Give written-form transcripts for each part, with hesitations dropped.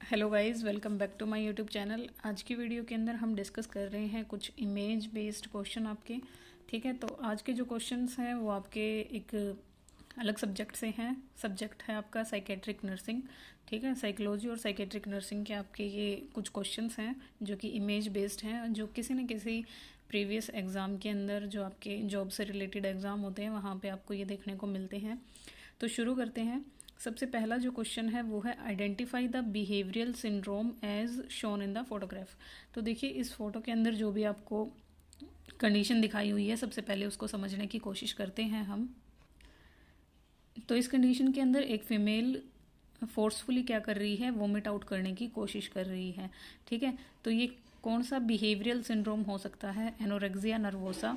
Hello guys, welcome back to my YouTube channel. आज की video के अंदर हम डिस्कस कर रहे हैं कुछ इमेज बेस्ड क्वेश्चन आपके। ठीक है, तो आज के जो क्वेश्चंस हैं वो आपके एक अलग सब्जेक्ट से हैं। सब्जेक्ट है आपका साइकेट्रिक नर्सिंग। ठीक है, साइकोलॉजी और साइकेट्रिक नर्सिंग के आपके ये कुछ क्वेश्चंस हैं जो कि इमेज बेस्ड हैं, जो किसी न किसी प्रीवियस एग्ज़ाम के अंदर जो आपके जॉब से रिलेटेड एग्ज़ाम होते हैं वहाँ पे आपको ये देखने को मिलते हैं। तो शुरू करते हैं। सबसे पहला जो क्वेश्चन है वो है identify the behavioural syndrome as shown in the photograph. तो देखिए, इस फोटो के अंदर जो भी आपको कंडीशन दिखाई हुई है, सबसे पहले उसको समझने की कोशिश करते हैं हम। तो इस कंडीशन के अंदर एक फीमेल फोर्सफुली क्या कर रही है, वोमिट आउट करने की कोशिश कर रही है। ठीक है, तो ये कौन सा बिहेवियरल सिंड्रोम हो सकता है? एनोरेक्सिया नर्वोसा,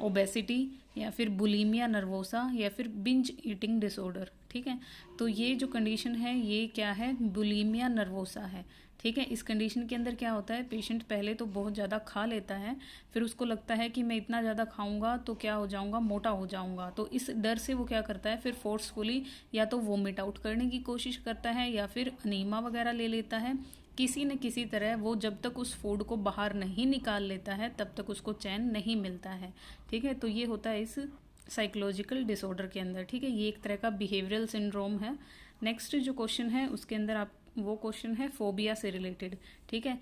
ओबेसिटी, या फिर बुलीमिया नर्वोसा, या फिर बिंज ईटिंग डिसऑर्डर। ठीक है, तो ये जो कंडीशन है ये क्या है? बुलीमिया नर्वोसा है। ठीक है, इस कंडीशन के अंदर क्या होता है, पेशेंट पहले तो बहुत ज़्यादा खा लेता है, फिर उसको लगता है कि मैं इतना ज़्यादा खाऊंगा तो क्या हो जाऊंगा, मोटा हो जाऊंगा। तो इस डर से वो क्या करता है, फिर फोर्सफुली या तो वोमिट आउट करने की कोशिश करता है या फिर अनीमा वगैरह ले लेता है। किसी न किसी तरह वो जब तक उस फूड को बाहर नहीं निकाल लेता है तब तक उसको चैन नहीं मिलता है। ठीक है, तो ये होता है इस साइकोलॉजिकल डिसऑर्डर के अंदर। ठीक है, ये एक तरह का बिहेवियरल सिंड्रोम है। नेक्स्ट जो क्वेश्चन है उसके अंदर आप वो क्वेश्चन है फोबिया से रिलेटेड। ठीक है,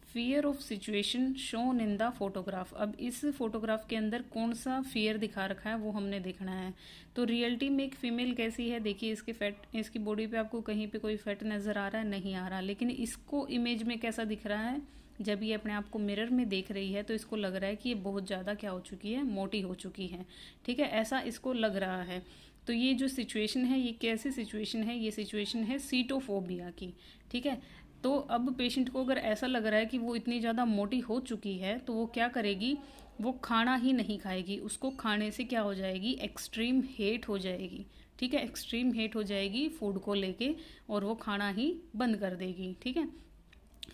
fear of situation shown in the photograph. अब इस फोटोग्राफ के अंदर कौन सा फियर दिखा रखा है वो हमने देखना है। तो रियलिटी में एक फीमेल कैसी है, देखिए इसके फैट, इसकी बॉडी पे आपको कहीं पे कोई फैट नज़र आ रहा है? नहीं आ रहा। लेकिन इसको इमेज में कैसा दिख रहा है, जब ये अपने आप को मिरर में देख रही है तो इसको लग रहा है कि ये बहुत ज़्यादा क्या हो चुकी है, मोटी हो चुकी है। ठीक है, ऐसा इसको लग रहा है। तो ये जो सिचुएशन है ये कैसी सिचुएशन है? ये सिचुएशन है सीटोफोबिया की। ठीक है, तो अब पेशेंट को अगर ऐसा लग रहा है कि वो इतनी ज़्यादा मोटी हो चुकी है तो वो क्या करेगी, वो खाना ही नहीं खाएगी। उसको खाने से क्या हो जाएगी, एक्सट्रीम हेट हो जाएगी। ठीक है, एक्सट्रीम हेट हो जाएगी फूड को लेके और वो खाना ही बंद कर देगी। ठीक है,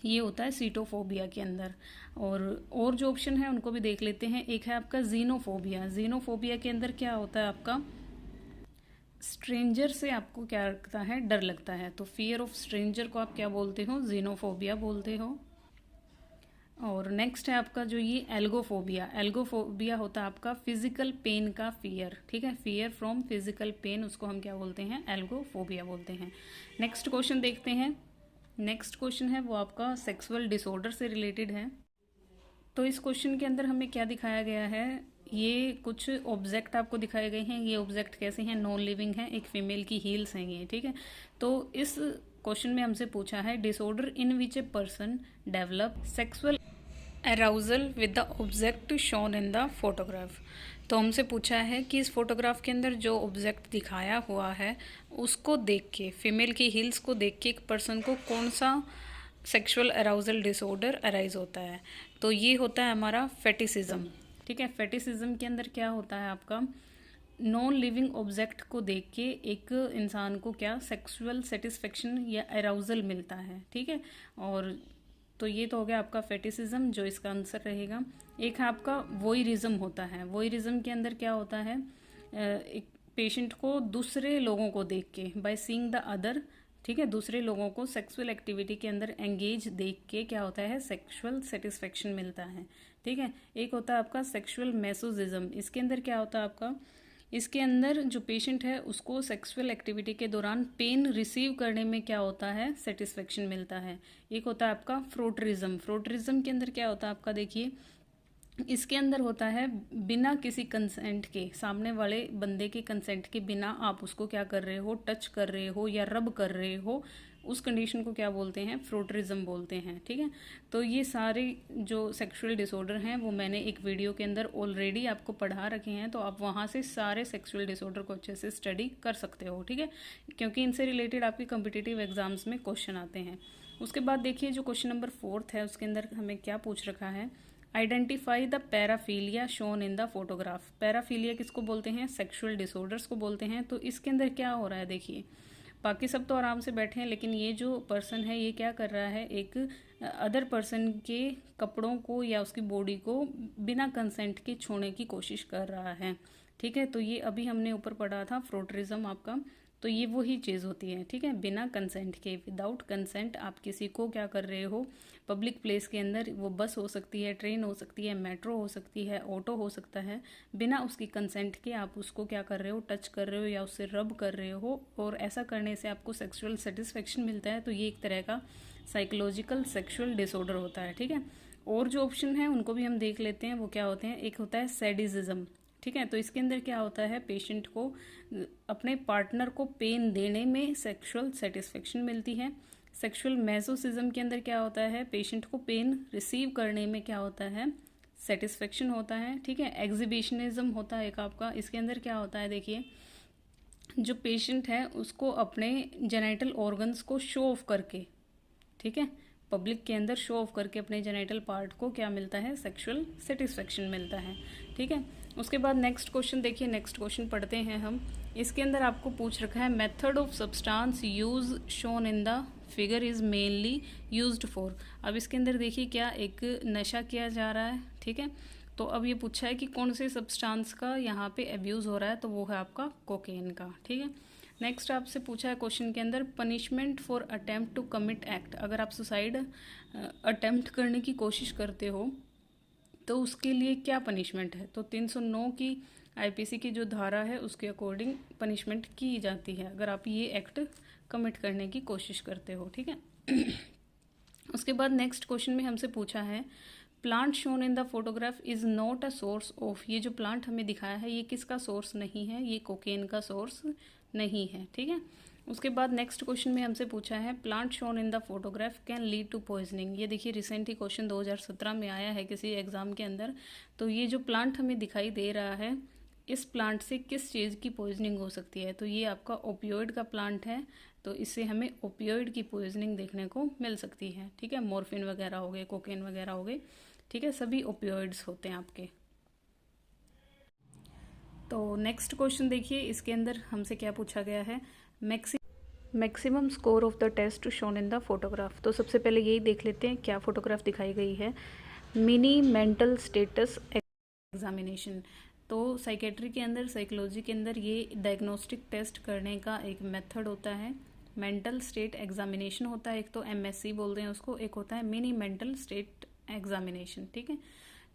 ये होता है सीटोफोबिया के अंदर। और जो ऑप्शन है उनको भी देख लेते हैं। एक है आपका जीनोफोबिया। जीनोफोबिया के अंदर क्या होता है आपका, स्ट्रेंजर से आपको क्या लगता है, डर लगता है। तो फियर ऑफ स्ट्रेंजर को आप क्या बोलते हो, जीनोफोबिया बोलते हो। और नेक्स्ट है आपका जो ये एल्गोफोबिया। एल्गोफोबिया होता है आपका फिजिकल पेन का फियर। ठीक है, फियर फ्रॉम फिजिकल पेन, उसको हम क्या बोलते हैं, एल्गोफोबिया बोलते हैं। नेक्स्ट क्वेश्चन देखते हैं। नेक्स्ट क्वेश्चन है वो आपका सेक्सुअल डिसऑर्डर से रिलेटेड है। तो इस क्वेश्चन के अंदर हमें क्या दिखाया गया है, ये कुछ ऑब्जेक्ट आपको दिखाए गए हैं। ये ऑब्जेक्ट कैसे हैं, नॉन लिविंग हैं, एक फीमेल की हील्स हैं ये। ठीक है, तो इस क्वेश्चन में हमसे पूछा है disorder in which a person develop sexual arousal with the object shown in the photograph. तो हमसे पूछा है कि इस फोटोग्राफ के अंदर जो ऑब्जेक्ट दिखाया हुआ है उसको देख के, फीमेल की हील्स को देख के एक पर्सन को कौन सा सेक्सुअल अराउजल डिसऑर्डर अराइज होता है। तो ये होता है हमारा फेटिसिज्म। ठीक है, फेटिसिज्म के अंदर क्या होता है आपका, नॉन लिविंग ऑब्जेक्ट को देख के एक इंसान को क्या सेक्सुअल सेटिस्फेक्शन या अराउजल मिलता है। ठीक है, और तो ये तो हो गया आपका फेटिसिज्म, जो इसका आंसर रहेगा। एक है आपका वोयरिज्म होता है। वोयरिज्म के अंदर क्या होता है, एक पेशेंट को दूसरे लोगों को देख के, बाय सीइंग द अदर, ठीक है, दूसरे लोगों को सेक्सुअल एक्टिविटी के अंदर एंगेज देख के क्या होता है, सेक्सुअल सेटिस्फेक्शन मिलता है। ठीक है, एक होता है आपका सेक्सुअल मैसोजिज्म। इसके अंदर क्या होता है आपका, इसके अंदर जो पेशेंट है उसको सेक्सुअल एक्टिविटी के दौरान पेन रिसीव करने में क्या होता है, सेटिस्फेक्शन मिलता है। एक होता है आपका फ्रोटरिज्म। फ्रोटरिज्म के अंदर क्या होता है आपका, देखिए इसके अंदर होता है बिना किसी कंसेंट के, सामने वाले बंदे के कंसेंट के बिना आप उसको क्या कर रहे हो, टच कर रहे हो या रब कर रहे हो, उस कंडीशन को क्या बोलते हैं, फ्रोटरिज्म बोलते हैं। ठीक है, तो ये सारे जो सेक्सुअल डिसऑर्डर हैं वो मैंने एक वीडियो के अंदर ऑलरेडी आपको पढ़ा रखे हैं, तो आप वहाँ से सारे सेक्सुअल डिसऑर्डर को अच्छे से स्टडी कर सकते हो। ठीक है, क्योंकि इनसे रिलेटेड आपके कॉम्पिटिटिव एग्जाम्स में क्वेश्चन आते हैं। उसके बाद देखिए जो क्वेश्चन नंबर 4 है उसके अंदर हमें क्या पूछ रखा है, identify the paraphilia shown in the photograph. Paraphilia किसको बोलते हैं, सेक्सुअल डिसऑर्डर्स को बोलते हैं। तो इसके अंदर क्या हो रहा है, देखिए बाकी सब तो आराम से बैठे हैं लेकिन ये जो पर्सन है ये क्या कर रहा है, एक अदर पर्सन के कपड़ों को या उसकी बॉडी को बिना कंसेंट के छूने की कोशिश कर रहा है। ठीक है, तो ये अभी हमने ऊपर पढ़ा था फ्रोटरिज्म आपका तो ये वही चीज़ होती है, ठीक है, बिना कंसेंट के, विदाउट कंसेंट आप किसी को क्या कर रहे हो, पब्लिक प्लेस के अंदर, वो बस हो सकती है, ट्रेन हो सकती है, मेट्रो हो सकती है, ऑटो हो सकता है, बिना उसकी कंसेंट के आप उसको क्या कर रहे हो, टच कर रहे हो या उससे रब कर रहे हो, और ऐसा करने से आपको सेक्सुअल सेटिस्फेक्शन मिलता है, तो ये एक तरह का साइकोलॉजिकल सेक्सुअल डिसऑर्डर होता है, ठीक है। और जो ऑप्शन है उनको भी हम देख लेते हैं, वो क्या होते हैं। एक होता है सैडिज्म, ठीक है, तो इसके अंदर क्या होता है, पेशेंट को अपने पार्टनर को पेन देने में सेक्सुअल सेटिस्फेक्शन मिलती है। सेक्सुअल मैसोसिज्म के अंदर क्या होता है, पेशेंट को पेन रिसीव करने में क्या होता है, सेटिस्फेक्शन होता है, ठीक है। एग्जिबिशनिज्म होता है एक आपका, इसके अंदर क्या होता है, देखिए, जो पेशेंट है उसको अपने जेनिटल ऑर्गन्स को शो ऑफ करके, ठीक है, पब्लिक के अंदर शो ऑफ करके अपने जेनिटल पार्ट को क्या मिलता है, सेक्सुअल सेटिस्फेक्शन मिलता है, ठीक है। उसके बाद नेक्स्ट क्वेश्चन देखिए, नेक्स्ट क्वेश्चन पढ़ते हैं हम। इसके अंदर आपको पूछ रखा है, method of substance use shown in the figure is mainly used for. अब इसके अंदर देखिए क्या एक नशा किया जा रहा है, ठीक है। तो अब ये पूछा है कि कौन से सब्सटेंस का यहाँ पे अब्यूज हो रहा है, तो वो है आपका कोकेन का, ठीक है। नेक्स्ट आपसे पूछा है क्वेश्चन के अंदर, punishment for attempt to commit act. अगर आप सुसाइड अटेम्प्ट करने की कोशिश करते हो तो उसके लिए क्या पनिशमेंट है, तो 309 की आईपीसी की जो धारा है उसके अकॉर्डिंग पनिशमेंट की जाती है अगर आप ये एक्ट कमिट करने की कोशिश करते हो, ठीक है। उसके बाद नेक्स्ट क्वेश्चन में हमसे पूछा है, plant shown in the photograph is not a source of. ये जो प्लांट हमें दिखाया है ये किसका सोर्स नहीं है, ये कोकेन का सोर्स नहीं है, ठीक है। उसके बाद नेक्स्ट क्वेश्चन में हमसे पूछा है, plant shown in the photograph can lead to poisoning. ये देखिए रिसेंट ही क्वेश्चन 2017 में आया है किसी एग्जाम के अंदर। तो ये जो प्लांट हमें दिखाई दे रहा है, इस प्लांट से किस चीज़ की पॉइजनिंग हो सकती है, तो ये आपका ओपियोइड का प्लांट है, तो इससे हमें ओपियोइड की पॉइजनिंग देखने को मिल सकती है, ठीक है। मॉर्फिन वगैरह हो गए, कोकेन वगैरह हो गए, ठीक है, सभी ओपियोइड्स होते हैं आपके। तो नेक्स्ट क्वेश्चन देखिए, इसके अंदर हमसे क्या पूछा गया है, maximum score of the test shown in the photograph. तो सबसे पहले यही देख लेते हैं क्या फोटोग्राफ दिखाई गई है, मिनी मेंटल स्टेटस एग्जामिनेशन। तो साइकेट्री के अंदर, साइकोलॉजी के अंदर ये डायग्नोस्टिक टेस्ट करने का एक मेथड होता है, मेंटल स्टेट एग्जामिनेशन होता है। एक तो एमएससी बोलते हैं उसको, एक होता है मिनी मेंटल स्टेट एग्जामिनेशन, ठीक है।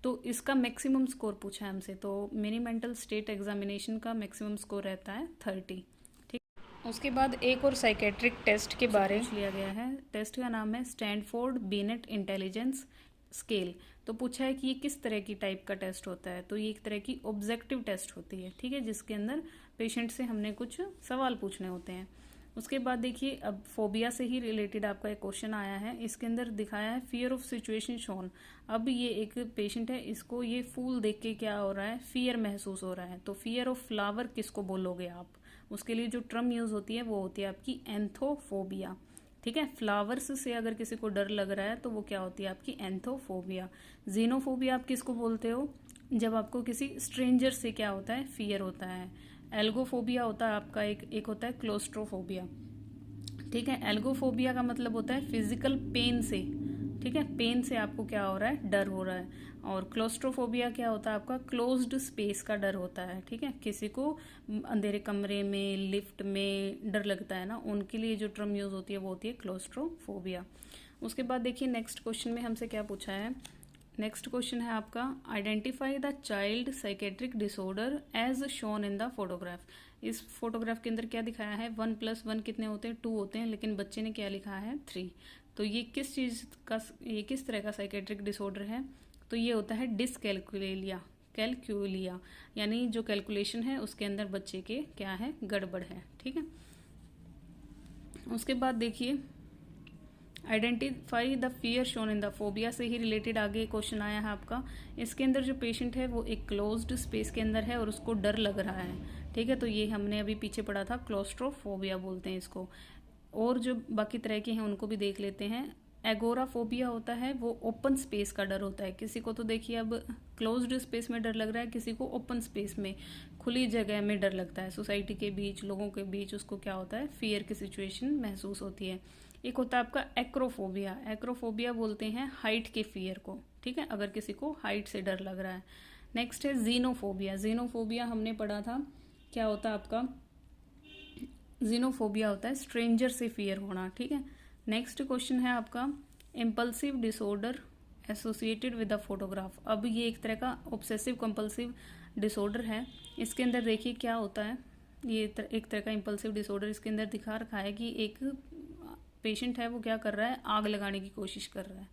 तो इसका मैक्सिमम स्कोर पूछा है हमसे, तो मिनी मेंटल स्टेट एग्जामिनेशन का मैक्सिमम स्कोर रहता है 30, ठीक। उसके बाद एक और साइकेट्रिक टेस्ट के बारे में लिया गया है, टेस्ट का नाम है स्टैनफोर्ड बिनेट इंटेलिजेंस स्केल। तो पूछा है कि ये किस तरह की टाइप का टेस्ट होता है, तो ये एक तरह की ऑब्जेक्टिव टेस्ट होती है, ठीक है, जिसके अंदर पेशेंट से हमने कुछ सवाल पूछने होते हैं। उसके बाद देखिए, अब फोबिया से ही रिलेटेड आपका एक क्वेश्चन आया है, इसके अंदर दिखाया है फियर ऑफ सिचुएशन शोन। अब ये एक पेशेंट है, इसको ये फूल देख के क्या हो रहा है, फियर महसूस हो रहा है। तो फियर ऑफ फ्लावर किसको बोलोगे आप, उसके लिए जो टर्म यूज होती है वो होती है आपकी एंथोफोबिया, ठीक है। फ्लावर्स से अगर किसी को डर लग रहा है तो वो क्या होती है आपकी एंथोफोबिया। जीनोफोबिया आप किसको बोलते हो, जब आपको किसी स्ट्रेंजर से क्या होता है, फियर होता है। एल्गोफोबिया होता है आपका एक होता है क्लोस्ट्रोफोबिया, ठीक है। एल्गोफोबिया का मतलब होता है फिजिकल पेन से, ठीक है, पेन से आपको क्या हो रहा है, डर हो रहा है। और क्लोस्ट्रोफोबिया क्या होता है आपका, क्लोज्ड स्पेस का डर होता है, ठीक है। किसी को अंधेरे कमरे में, लिफ्ट में डर लगता है ना, उनके लिए जो टर्म यूज होती है वो होती है क्लोस्ट्रोफोबिया। उसके बाद देखिए नेक्स्ट क्वेश्चन में हमसे क्या पूछा है, नेक्स्ट क्वेश्चन है आपका, identify the child psychiatric disorder as shown in the photograph. इस फोटोग्राफ के अंदर क्या दिखाया है, 1+1 कितने होते हैं, 2 होते हैं, लेकिन बच्चे ने क्या लिखा है, 3। तो ये किस चीज़ का, ये किस तरह का साइकेट्रिक डिसऑर्डर है, तो ये होता है डिसकैलकुलिया, कैलक्यूलिया, यानी जो कैलकुलेशन है उसके अंदर बच्चे के क्या है, गड़बड़ है, ठीक है। उसके बाद देखिए, identify the fear shown in the phobia से ही रिलेटेड आगे क्वेश्चन आया है आपका। इसके अंदर जो पेशेंट है वो एक क्लोज्ड स्पेस के अंदर है और उसको डर लग रहा है, ठीक है। तो ये हमने अभी पीछे पढ़ा था, क्लोस्ट्रोफोबिया बोलते हैं इसको। और जो बाकी तरह के हैं उनको भी देख लेते हैं। एगोराफोबिया होता है, वो ओपन स्पेस का डर होता है। किसी को तो देखिए अब क्लोज्ड स्पेस में डर लग रहा है, किसी को ओपन स्पेस में, खुली जगह में डर लगता है, सोसाइटी के बीच, लोगों के बीच उसको क्या होता है, फियर की सिचुएशन महसूस होती है। एक होता है आपका एक्रोफोबिया, एक्रोफोबिया बोलते हैं हाइट के फियर को, ठीक है, अगर किसी को हाइट से डर लग रहा है। नेक्स्ट है जीनोफोबिया, जीनोफोबिया हमने पढ़ा था क्या होता है आपका, जीनोफोबिया होता है स्ट्रेंजर से फियर होना, ठीक है। नेक्स्ट क्वेश्चन है आपका impulsive disorder associated with a photograph. अब ये एक तरह का ऑब्सेसिव कंपल्सिव डिसऑर्डर है। इसके अंदर देखिए क्या होता है, ये एक तरह का इम्पल्सिव डिसऑर्डर इसके अंदर दिखा रखा है कि एक पेशेंट है वो क्या कर रहा है, आग लगाने की कोशिश कर रहा है,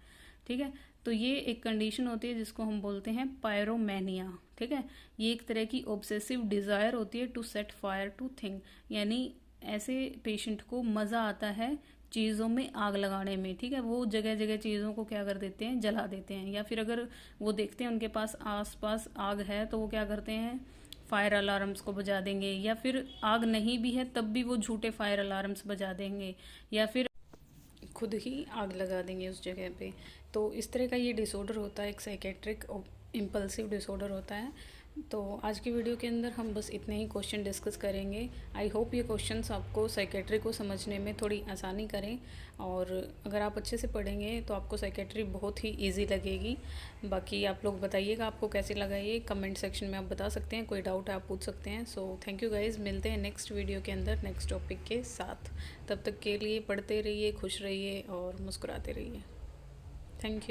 ठीक है। तो ये एक कंडीशन होती है जिसको हम बोलते हैं पायरोमैनिया, ठीक है। ये एक तरह की ऑब्सेसिव डिज़ायर होती है to set fire to thing, यानी ऐसे पेशेंट को मज़ा आता है चीज़ों में आग लगाने में, ठीक है। वो जगह जगह चीज़ों को क्या कर देते हैं, जला देते हैं, या फिर अगर वो देखते हैं उनके पास आसपास आग है तो वो क्या करते हैं, फायर अलार्म्स को बजा देंगे, या फिर आग नहीं भी है तब भी वो झूठे फायर अलार्म्स बजा देंगे, या फिर खुद ही आग लगा देंगे उस जगह पे। तो इस तरह का ये डिसऑर्डर होता है, एक साइकेट्रिक इम्पल्सिव डिसऑर्डर होता है। तो आज की वीडियो के अंदर हम बस इतने ही क्वेश्चन डिस्कस करेंगे। आई होप ये क्वेश्चंस आपको साइकेट्री को समझने में थोड़ी आसानी करें, और अगर आप अच्छे से पढ़ेंगे तो आपको साइकेट्री बहुत ही इजी लगेगी। बाकी आप लोग बताइएगा आपको कैसे लगा, ये कमेंट सेक्शन में आप बता सकते हैं, कोई डाउट है आप पूछ सकते हैं। सो थैंक यू गाइज़, मिलते हैं नेक्स्ट वीडियो के अंदर नेक्स्ट टॉपिक के साथ। तब तक के लिए पढ़ते रहिए, खुश रहिए और मुस्कुराते रहिए। Thank you.